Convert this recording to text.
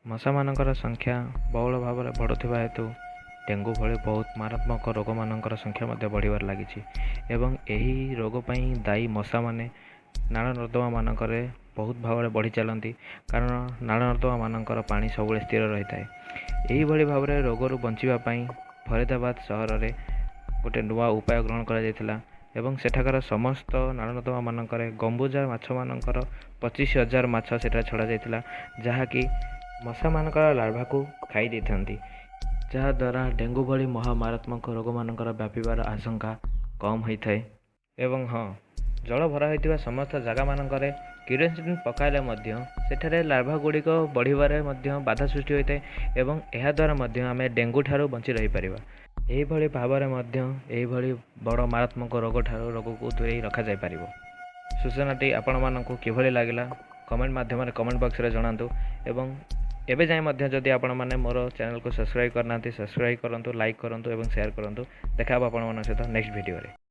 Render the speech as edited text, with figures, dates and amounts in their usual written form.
ମଶାମାନଙ୍କର ସଂଖ୍ୟା ବହୁଳ ଭାବରେ ବଢ଼ୁଥିବା ହେତୁ ଡେଙ୍ଗୁ ଭଳି ବହୁତ ମାରାତ୍ମକ ରୋଗମାନଙ୍କର ସଂଖ୍ୟା ମଧ୍ୟ ବଢ଼ିବାରେ ଲାଗିଛି ଏବଂ ଏହି ରୋଗ ପାଇଁ ଦାୟୀ ମଶାମାନେ ନାଳ ନର୍ଦ୍ଦମାମାନଙ୍କରେ ବହୁତ ଭାବରେ ବଢ଼ି ଚାଲନ୍ତି, କାରଣ ନାଳ ନର୍ଦ୍ଦମାମାନଙ୍କର ପାଣି ସବୁବେଳେ ସ୍ଥିର ରହିଥାଏ। ଏହିଭଳି ଭାବରେ ରୋଗରୁ ବଞ୍ଚିବା ପାଇଁ ଫରିଦାବାଦ ସହରରେ ଗୋଟେ ନୂଆ ଉପାୟ ଗ୍ରହଣ କରାଯାଇଥିଲା ଏବଂ ସେଠାକାର ସମସ୍ତ ନାଳ ନର୍ଦ୍ଦମାମାନଙ୍କରେ ଗମ୍ବୁଜା ମାଛମାନଙ୍କର 25,000 ମାଛ ସେଠାରେ ଛଡ଼ାଯାଇଥିଲା, ଯାହାକି ମଶାମାନଙ୍କର ଲାର୍ଭାକୁ ଖାଇ ଦେଇଥାନ୍ତି, ଯାହାଦ୍ୱାରା ଡେଙ୍ଗୁ ଭଳି ମହାମାରାତ୍ମକ ରୋଗମାନଙ୍କର ବ୍ୟାପିବାର ଆଶଙ୍କା କମ୍ ହୋଇଥାଏ। ଏବଂ ହଁ, ଜଳ ଭରା ହୋଇଥିବା ସମସ୍ତ ଜାଗାମାନଙ୍କରେ କିରୋସିନ୍ ପକାଇଲେ ମଧ୍ୟ ସେଠାରେ ଲାର୍ଭା ଗୁଡ଼ିକ ବଢ଼ିବାରେ ମଧ୍ୟ ବାଧା ସୃଷ୍ଟି ହୋଇଥାଏ ଏବଂ ଏହାଦ୍ୱାରା ମଧ୍ୟ ଆମେ ଡେଙ୍ଗୁ ଠାରୁ ବଞ୍ଚି ରହିପାରିବା। ଏହିଭଳି ଭାବରେ ମଧ୍ୟ ଏହିଭଳି ବଡ଼ ମାରାତ୍ମକ ରୋଗକୁ ଦୂରେଇ ରଖାଯାଇପାରିବ। ସୂଚନାଟି ଆପଣମାନଙ୍କୁ କିଭଳି ଲାଗିଲା କମେଣ୍ଟ ମାଧ୍ୟମରେ କମେଣ୍ଟ ବକ୍ସରେ ଜଣାନ୍ତୁ ଏବଂ ଏବେ ଯାଏଁ ମଧ୍ୟ ଯଦି ଆପଣମାନେ ମୋର ଚ୍ୟାନେଲକୁ ସବସ୍କ୍ରାଇବ୍ କରିନାହାନ୍ତି, ସବସ୍କ୍ରାଇବ୍ କରନ୍ତୁ, ଲାଇକ୍ କରନ୍ତୁ ଏବଂ ସେୟାର କରନ୍ତୁ। ଦେଖା ହେବ ଆପଣମାନଙ୍କ ସହିତ ନେକ୍ସଟ ଭିଡ଼ିଓରେ।